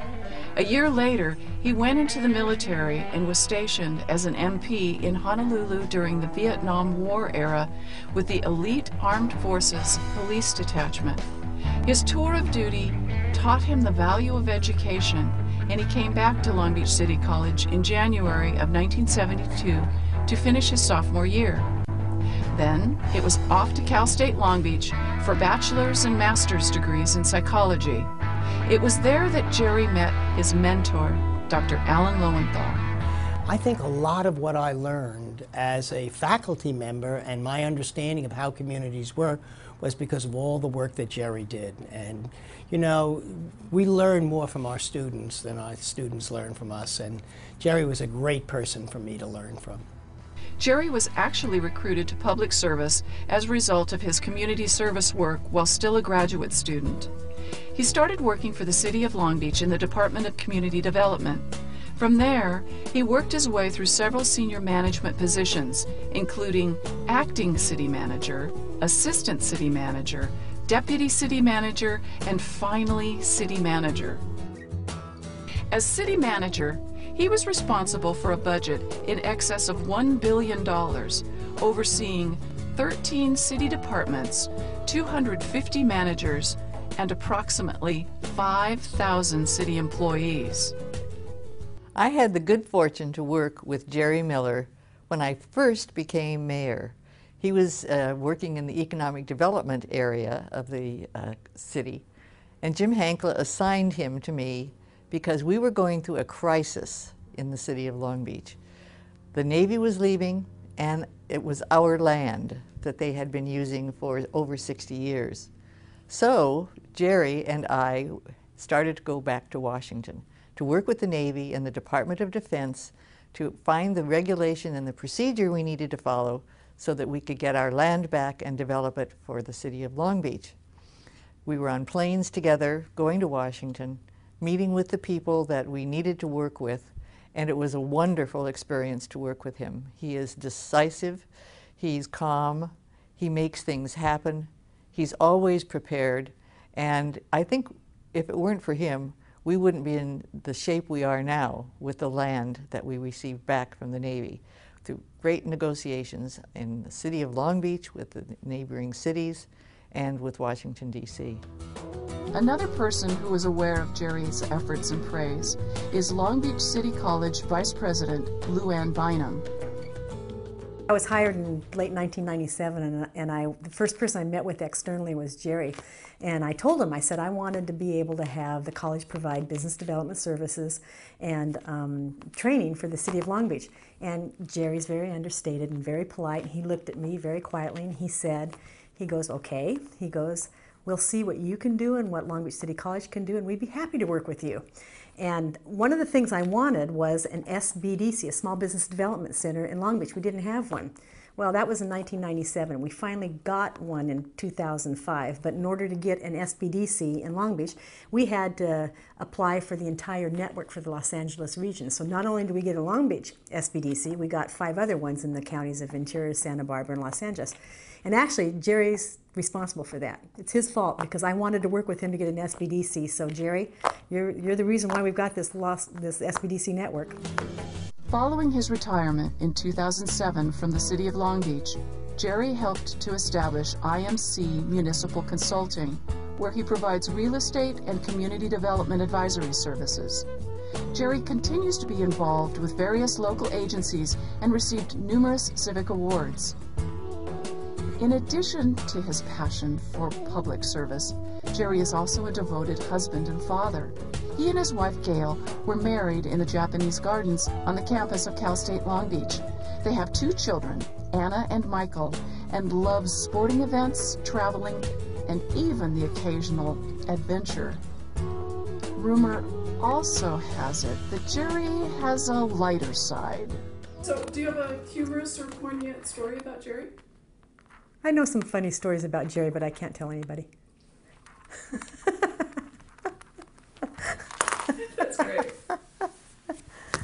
A year later, he went into the military and was stationed as an MP in Honolulu during the Vietnam War era with the Elite Armed Forces Police Detachment. His tour of duty taught him the value of education, and he came back to Long Beach City College in January of 1972 to finish his sophomore year. Then it was off to Cal State Long Beach for bachelor's and master's degrees in psychology. It was there that Jerry met his mentor, Dr. Alan Lowenthal. I think a lot of what I learned as a faculty member and my understanding of how communities work was because of all the work that Jerry did. And, you know, we learn more from our students than our students learn from us, and Jerry was a great person for me to learn from. Jerry was actually recruited to public service as a result of his community service work while still a graduate student. He started working for the City of Long Beach in the Department of Community Development. From there, he worked his way through several senior management positions, including acting city manager, assistant city manager, deputy city manager, and finally city manager. As city manager, he was responsible for a budget in excess of $1 billion, overseeing 13 city departments, 250 managers, and approximately 5,000 city employees. I had the good fortune to work with Jerry Miller when I first became mayor. He was working in the economic development area of the city, and Jim Hankla assigned him to me because we were going through a crisis in the city of Long Beach. The Navy was leaving, and it was our land that they had been using for over 60 years. So Jerry and I started to go back to Washington to work with the Navy and the Department of Defense to find the regulation and the procedure we needed to follow so that we could get our land back and develop it for the city of Long Beach. We were on planes together, going to Washington, meeting with the people that we needed to work with, and it was a wonderful experience to work with him. He is decisive, he's calm, he makes things happen, he's always prepared, and I think if it weren't for him, we wouldn't be in the shape we are now with the land that we received back from the Navy through great negotiations in the city of Long Beach with the neighboring cities and with Washington, D.C. Another person who was aware of Jerry's efforts and praise is Long Beach City College Vice President Luann Bynum. I was hired in late 1997, and the first person I met with externally was Jerry. And I told him, I said I wanted to be able to have the college provide business development services and training for the city of Long Beach. And Jerry's very understated and very polite. He looked at me very quietly and he said, he goes, okay, he goes, we'll see what you can do and what Long Beach City College can do, and we'd be happy to work with you. And one of the things I wanted was an SBDC, a Small Business Development Center in Long Beach. We didn't have one. Well, that was in 1997. We finally got one in 2005, but in order to get an SBDC in Long Beach, we had to apply for the entire network for the Los Angeles region. So not only did we get a Long Beach SBDC, we got 5 other ones in the counties of Interior, Santa Barbara, and Los Angeles. And actually, Jerry's responsible for that. It's his fault because I wanted to work with him to get an SBDC. So Jerry, you're the reason why we've got this SBDC network. Following his retirement in 2007 from the City of Long Beach, Jerry helped to establish IMC Municipal Consulting, where he provides real estate and community development advisory services. Jerry continues to be involved with various local agencies and received numerous civic awards. In addition to his passion for public service, Jerry is also a devoted husband and father. He and his wife Gail were married in the Japanese Gardens on the campus of Cal State Long Beach. They have 2 children, Anna and Michael, and love sporting events, traveling, and even the occasional adventure. Rumor also has it that Jerry has a lighter side. So, do you have a humorous or poignant story about Jerry? I know some funny stories about Jerry, but I can't tell anybody. That's great.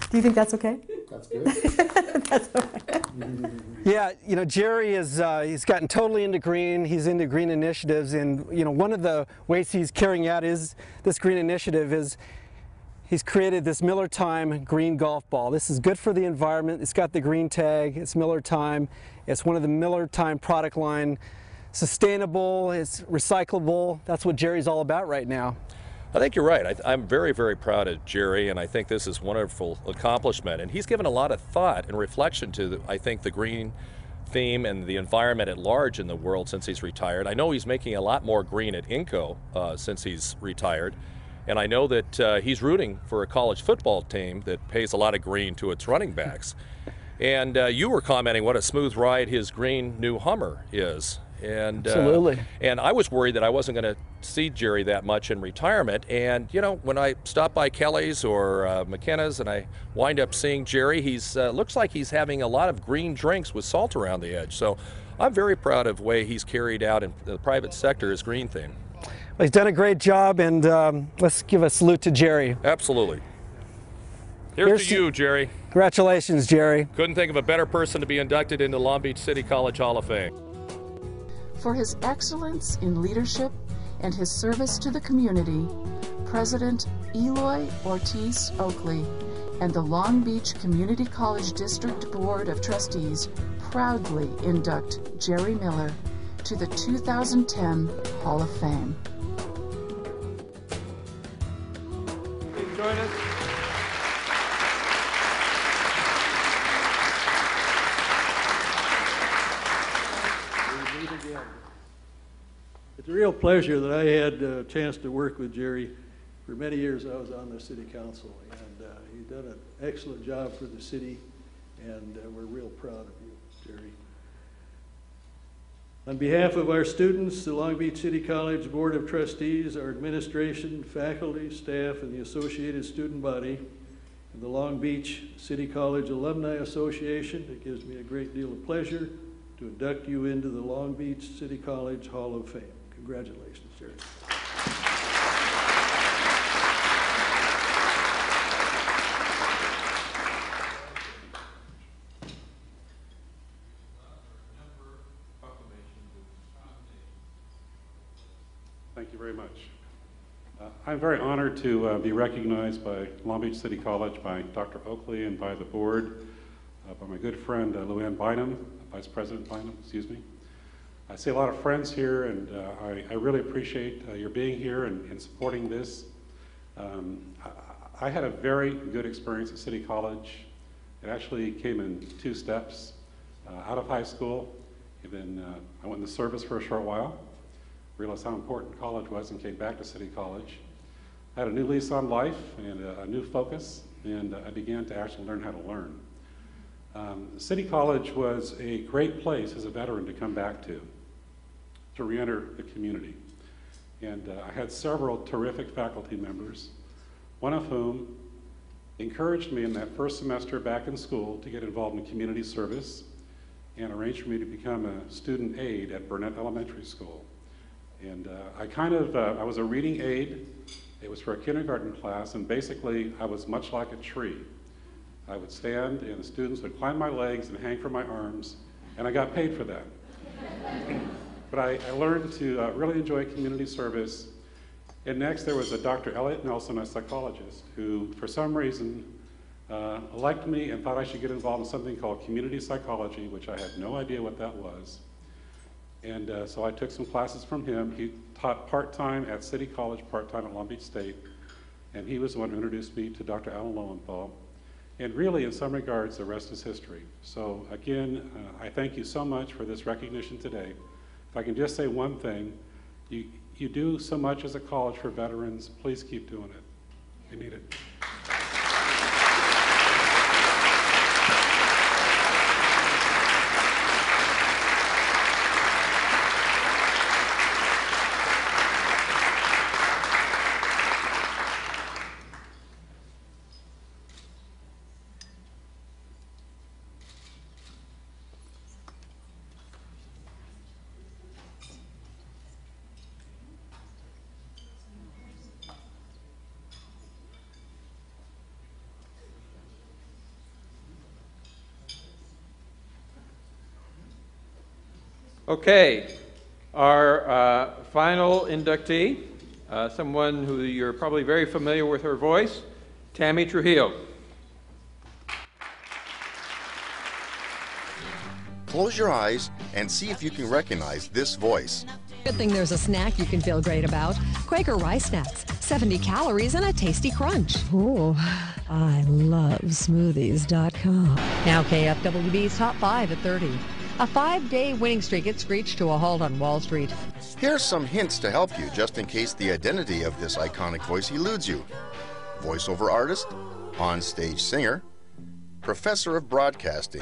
Do you think that's okay? That's good. That's all right. Yeah, you know, Jerry is, he's gotten totally into green. He's into green initiatives, and, you know, one of the ways he's carrying out this green initiative is he's created this Miller Time green golf ball. This is good for the environment. It's got the green tag. It's Miller Time. It's one of the Miller Time product line. Sustainable, it's recyclable. That's what Jerry's all about right now. I think you're right. I'm very, very proud of Jerry, and I think this is a wonderful accomplishment. And he's given a lot of thought and reflection to, I think, the green theme and the environment at large in the world since he's retired. I know he's making a lot more green at Inco since he's retired. And I know that he's rooting for a college football team that pays a lot of green to its running backs. And you were commenting what a smooth ride his green new Hummer is. And, Absolutely. And I was worried that I wasn't going to see Jerry that much in retirement. And, you know, when I stop by Kelly's or McKenna's and I wind up seeing Jerry, he's looks like he's having a lot of green drinks with salt around the edge. So I'm very proud of the way he's carried out in the private sector his green theme. Well, he's done a great job, and let's give a salute to Jerry. Absolutely. Here's to you, Jerry. Congratulations, Jerry. Couldn't think of a better person to be inducted into Long Beach City College Hall of Fame. For his excellence in leadership and his service to the community, President Eloy Ortiz Oakley and the Long Beach Community College District Board of Trustees proudly induct Jerry Miller to the 2010 Hall of Fame. Please join us. It's a real pleasure that I had a chance to work with Jerry. For many years I was on the city council, and he's done an excellent job for the city, and we're real proud of you, Jerry. On behalf of our students, the Long Beach City College Board of Trustees, our administration, faculty, staff, and the associated student body, and the Long Beach City College Alumni Association, it gives me a great deal of pleasure to induct you into the Long Beach City College Hall of Fame. Congratulations, Jerry. Thank you very much. I'm very honored to be recognized by Long Beach City College, by Dr. Oakley, and by the board, by my good friend Luann Bynum, Vice President Bynum, excuse me. I see a lot of friends here, and I really appreciate your being here and supporting this. I had a very good experience at City College. It actually came in 2 steps. Out of high school, and then I went into service for a short while, realized how important college was, and came back to City College. I had a new lease on life and a new focus, and I began to actually learn how to learn. City College was a great place as a veteran to come back to re-enter the community. And I had several terrific faculty members, one of whom encouraged me in that first semester back in school to get involved in community service and arranged for me to become a student aide at Burnett Elementary School. And I was a reading aide. It was for a kindergarten class, and basically I was much like a tree. I would stand and the students would climb my legs and hang from my arms, and I got paid for that. But I learned to really enjoy community service. And next there was a Dr. Elliot Nelson, a psychologist, who for some reason liked me and thought I should get involved in something called community psychology, which I had no idea what that was. And so I took some classes from him. He taught part-time at City College, part-time at Long Beach State. and he was the one who introduced me to Dr. Alan Lowenthal. And really, in some regards, the rest is history. So again, I thank you so much for this recognition today. If I can just say one thing, you do so much as a college for veterans. Please keep doing it. We need it. Okay, our final inductee, someone who you're probably very familiar with her voice, Tammy Trujillo. Close your eyes and see if you can recognize this voice. Good thing there's a snack you can feel great about. Quaker Rice Snacks, 70 calories and a tasty crunch. Ooh, I love smoothies.com. Now KFWB's Top 5 at 30. A 5-day winning streak had screeched to a halt on Wall Street. Here's some hints to help you just in case the identity of this iconic voice eludes you. Voiceover artist, on-stage singer, professor of broadcasting,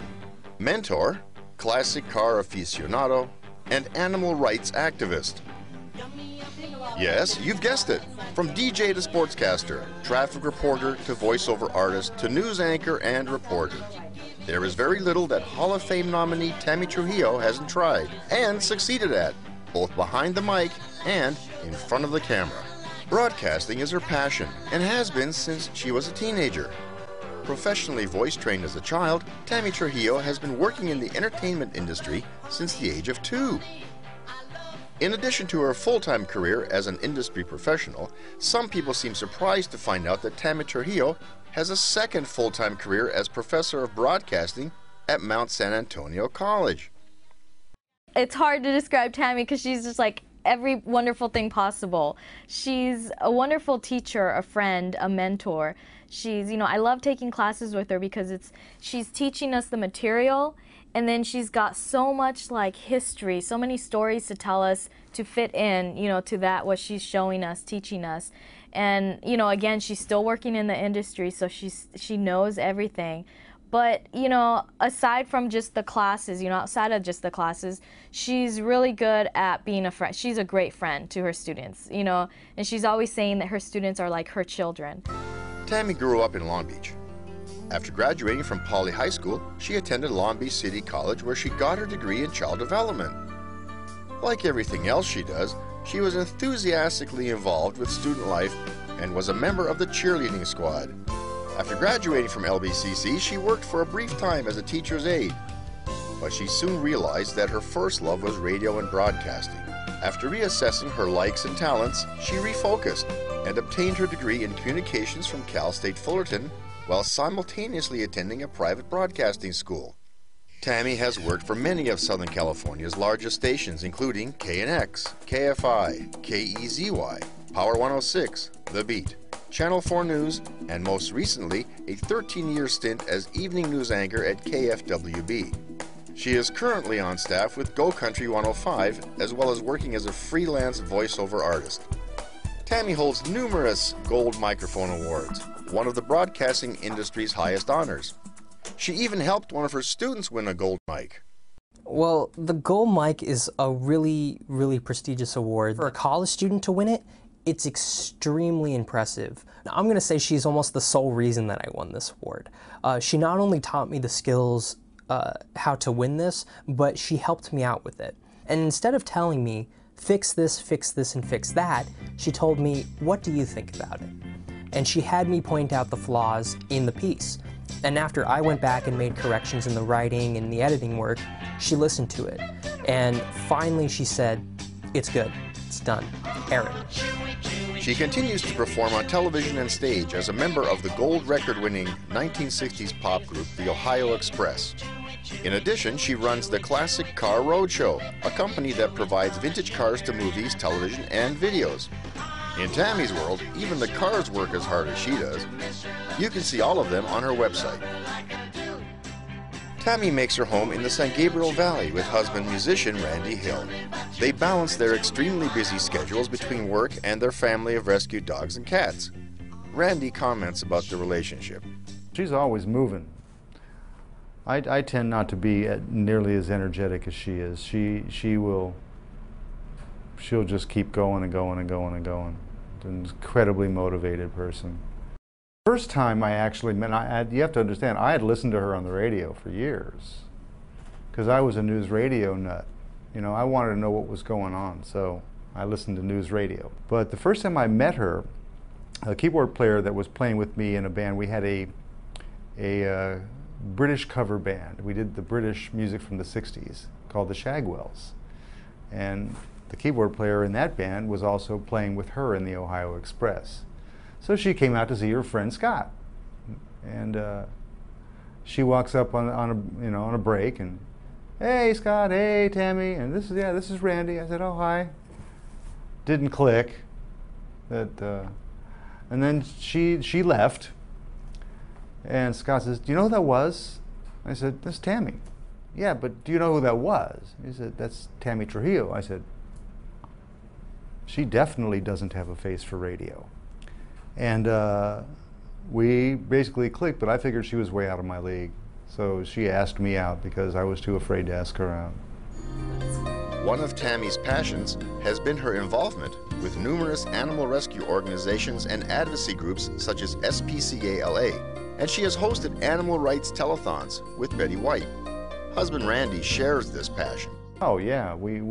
mentor, classic car aficionado, and animal rights activist. Yes, you've guessed it. From DJ to sportscaster, traffic reporter to voiceover artist to news anchor and reporter. There is very little that Hall of Fame nominee Tammy Trujillo hasn't tried and succeeded at, both behind the mic and in front of the camera. Broadcasting is her passion and has been since she was a teenager. Professionally voice trained as a child, Tammy Trujillo has been working in the entertainment industry since the age of 2. In addition to her full-time career as an industry professional, some people seem surprised to find out that Tammy Trujillo has a second full-time career as professor of broadcasting at Mount San Antonio College. It's hard to describe Tammy because she's just like every wonderful thing possible. She's a wonderful teacher, a friend, a mentor. She's, I love taking classes with her because she's teaching us the material, and then she's got so much like history, so many stories to tell us to fit in, to that what she's showing us, teaching us. And, again, she's still working in the industry, so she knows everything. But, aside from just the classes, outside of just the classes, she's really good at being a friend. She's a great friend to her students, and she's always saying that her students are like her children. Tammy grew up in Long Beach. After graduating from Pauley High School, she attended Long Beach City College, where she got her degree in child development. Like everything else she does, she was enthusiastically involved with student life and was a member of the cheerleading squad. After graduating from LBCC, she worked for a brief time as a teacher's aide, but she soon realized that her first love was radio and broadcasting. After reassessing her likes and talents, she refocused and obtained her degree in communications from Cal State Fullerton while simultaneously attending a private broadcasting school. Tammy has worked for many of Southern California's largest stations, including KNX, KFI, KEZY, Power 106, The Beat, Channel 4 News, and most recently, a 13-year stint as evening news anchor at KFWB. She is currently on staff with Go Country 105, as well as working as a freelance voiceover artist. Tammy holds numerous Gold Microphone Awards, one of the broadcasting industry's highest honors. She even helped one of her students win a gold mic. Well, the Gold Mic is a really, really prestigious award. For a college student to win it, it's extremely impressive. I'm going to say she's almost the sole reason that I won this award. She not only taught me the skills how to win this, but she helped me out with it. And instead of telling me, fix this, and fix that, she told me, what do you think about it? And she had me point out the flaws in the piece. And after I went back and made corrections in the writing and the editing work, she listened to it. And finally she said, it's good, it's done, air it. She continues to perform on television and stage as a member of the gold record-winning 1960s pop group, the Ohio Express. In addition, she runs the Classic Car Roadshow, a company that provides vintage cars to movies, television, and videos. In Tammy's world, even the cars work as hard as she does. You can see all of them on her website. Tammy makes her home in the San Gabriel Valley with husband musician Randy Hill. They balance their extremely busy schedules between work and their family of rescued dogs and cats. Randy comments about the relationship. She's always moving. I tend not to be nearly as energetic as she is. She'll just keep going and going and going and going. An incredibly motivated person. First time I actually met, you have to understand, I had listened to her on the radio for years because I was a news radio nut. You know, I wanted to know what was going on, so I listened to news radio. But the first time I met her, a keyboard player that was playing with me in a band, we had a British cover band. We did the British music from the 60s called the Shagwells. And the keyboard player in that band was also playing with her in the Ohio Express. So she came out to see her friend Scott, and she walks up on a break and, "Hey Scott, hey Tammy," and this is Randy. I said, "Oh hi." Didn't click. And then she left, and Scott says, "Do you know who that was?" I said, "That's Tammy." "Yeah, but do you know who that was?" He said, "That's Tammy Trujillo." I said, "She definitely doesn't have a face for radio." And we basically clicked, but I figured she was way out of my league. So she asked me out because I was too afraid to ask her out. One of Tammy's passions has been her involvement with numerous animal rescue organizations and advocacy groups such as SPCA LA, and she has hosted animal rights telethons with Betty White. Husband Randy shares this passion. Oh yeah, we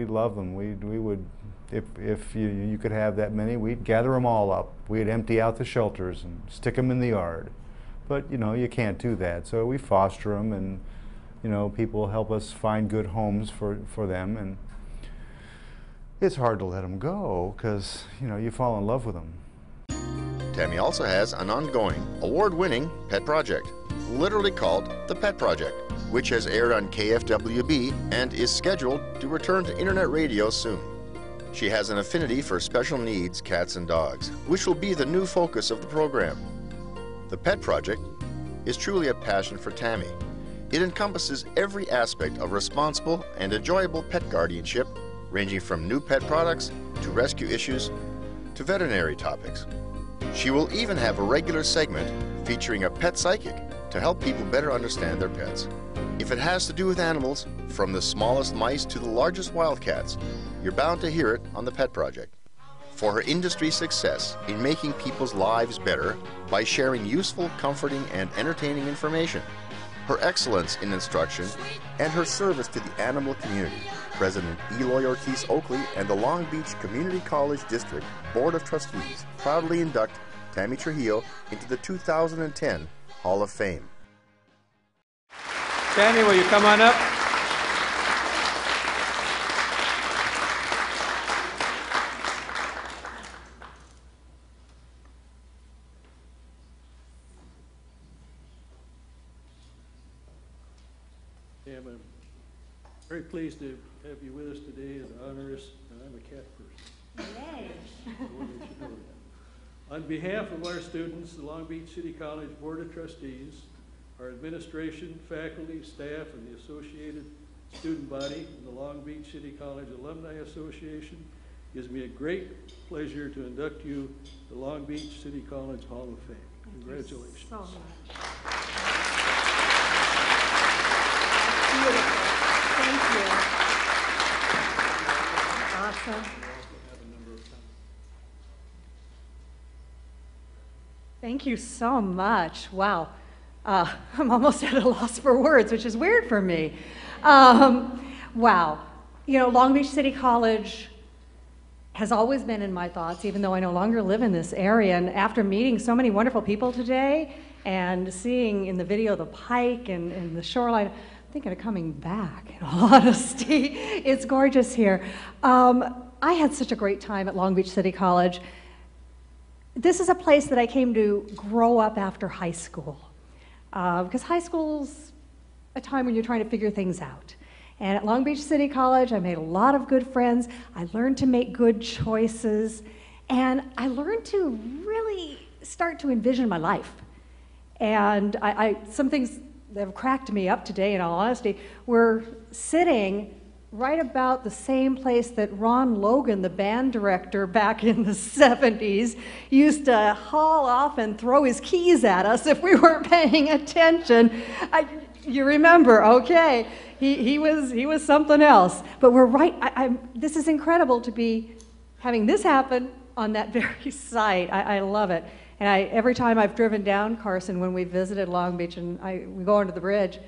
love them. We would, if you could have that many, we'd gather them all up. We'd empty out the shelters and stick them in the yard. But you know, you can't do that. So we foster them, and you know, people help us find good homes for them. And it's hard to let them go because you know, you fall in love with them. Tammy also has an ongoing, award-winning pet project, literally called The Pet Project, which has aired on KFWB and is scheduled to return to internet radio soon. She has an affinity for special needs cats and dogs, which will be the new focus of the program. The Pet Project is truly a passion for Tammy. It encompasses every aspect of responsible and enjoyable pet guardianship, ranging from new pet products to rescue issues to veterinary topics. She will even have a regular segment featuring a pet psychic to help people better understand their pets. If it has to do with animals, from the smallest mice to the largest wildcats, you're bound to hear it on The Pet Project. For her industry success in making people's lives better by sharing useful, comforting, and entertaining information, her excellence in instruction, and her service to the animal community, President Eloy Ortiz Oakley and the Long Beach Community College District Board of Trustees proudly induct Tammy Trujillo into the 2010 Hall of Fame. Tammy, will you come on up? I'm very pleased to have you with us today and honor us. I'm a cat person. Yay! I wanted you to know that. On behalf of our students, the Long Beach City College Board of Trustees, our administration, faculty, staff, and the associated student body, and the Long Beach City College Alumni Association, it gives me a great pleasure to induct you to the Long Beach City College Hall of Fame. Congratulations. Thank you so much. Thank you. Awesome. Thank you so much. Wow. I'm almost at a loss for words, which is weird for me. Wow. You know, Long Beach City College has always been in my thoughts, even though I no longer live in this area. And after meeting so many wonderful people today and seeing in the video the Pike and the shoreline, I'm thinking of coming back, in all honesty. It's gorgeous here. I had such a great time at Long Beach City College. This is a place that I came to grow up after high school. Because high school's a time when you're trying to figure things out. And at Long Beach City College, I made a lot of good friends. I learned to make good choices. And I learned to really start to envision my life. And some things that have cracked me up today, in all honesty, we're sitting right about the same place that Ron Logan, the band director back in the 70s, used to haul off and throw his keys at us if we weren't paying attention. You remember, okay. He was something else. But we're right, this is incredible to be having this happen on that very site. I love it. And every time I've driven down Carson when we visited Long Beach and we go under the bridge,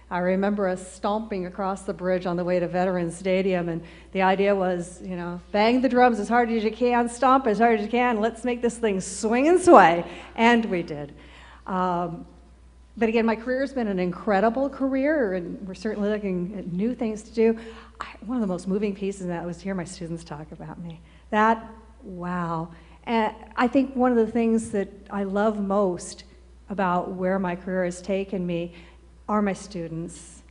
I remember us stomping across the bridge on the way to Veterans Stadium, and the idea was, you know, bang the drums as hard as you can, stomp as hard as you can, let's make this thing swing and sway. And we did. But again, my career's been an incredible career, and we're certainly looking at new things to do. One of the most moving pieces of that was to hear my students talk about me. Wow. And I think one of the things that I love most about where my career has taken me are my students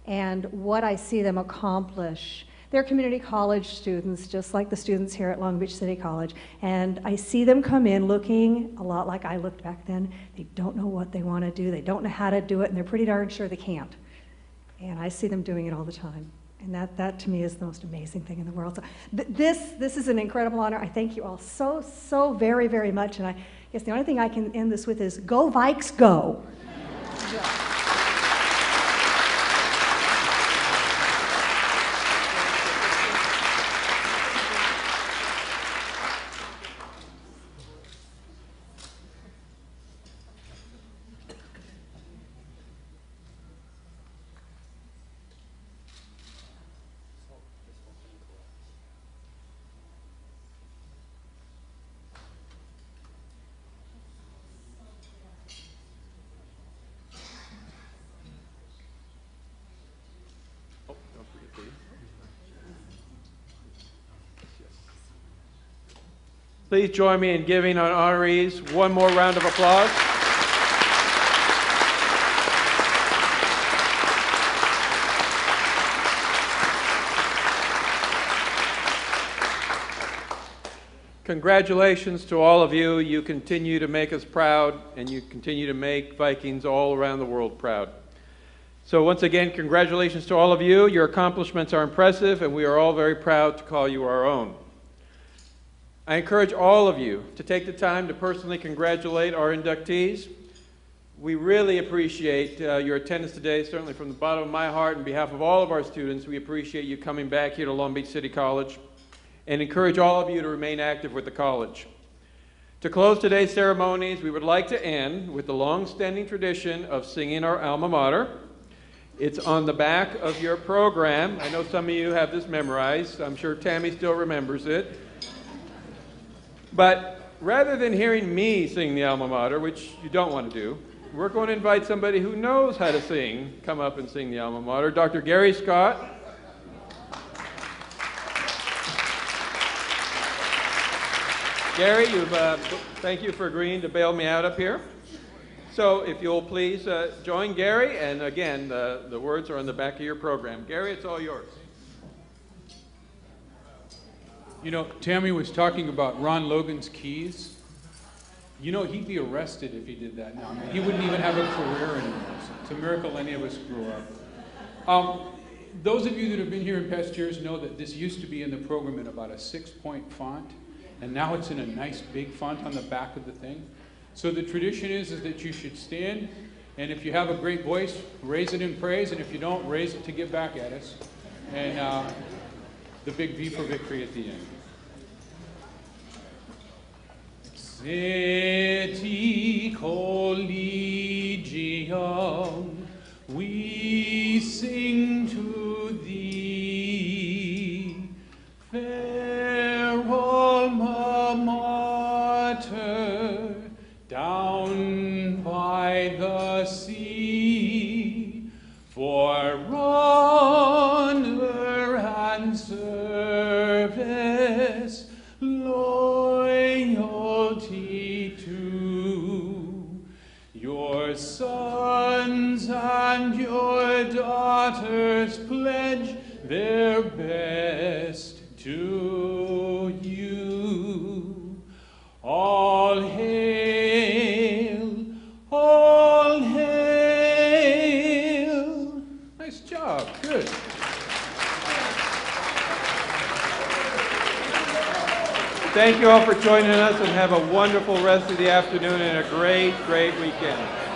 and what I see them accomplish. They're community college students, just like the students here at Long Beach City College, and I see them come in looking a lot like I looked back then. They don't know what they want to do, they don't know how to do it, and they're pretty darn sure they can't. And I see them doing it all the time. And that to me is the most amazing thing in the world. So this is an incredible honor. I thank you all so very, very much. And I guess the only thing I can end this with is go Vikes, go. Please join me in giving our honorees one more round of applause. Congratulations to all of you. You continue to make us proud, and you continue to make Vikings all around the world proud. So once again, congratulations to all of you. Your accomplishments are impressive, and we are all very proud to call you our own. I encourage all of you to take the time to personally congratulate our inductees. We really appreciate your attendance today, certainly from the bottom of my heart. On behalf of all of our students, we appreciate you coming back here to Long Beach City College, and encourage all of you to remain active with the college. To close today's ceremonies, we would like to end with the long-standing tradition of singing our alma mater. It's on the back of your program. I know some of you have this memorized. I'm sure Tammy still remembers it. But rather than hearing me sing the alma mater, which you don't want to do, we're going to invite somebody who knows how to sing come up and sing the alma mater, Dr. Gary Scott. Gary, thank you for agreeing to bail me out up here. So if you'll please join Gary, and again, the words are on the back of your program. Gary, it's all yours. You know, Tammy was talking about Ron Logan's keys. You know, he'd be arrested if he did that now. I mean, he wouldn't even have a career anymore. It's a miracle any of us grew up. Those of you that have been here in past years know that this used to be in the program in about a 6-point font, and now it's in a nice big font on the back of the thing. So the tradition is that you should stand, and if you have a great voice, raise it in praise, and if you don't, raise it to get back at us. And the big V for victory at the end. City Collegium, we sing to thee, fair alma mater, down by the sea, for honor and service, loyalty to your sons and your daughters pledge their best to you. Thank you all for joining us, and have a wonderful rest of the afternoon and a great, great weekend.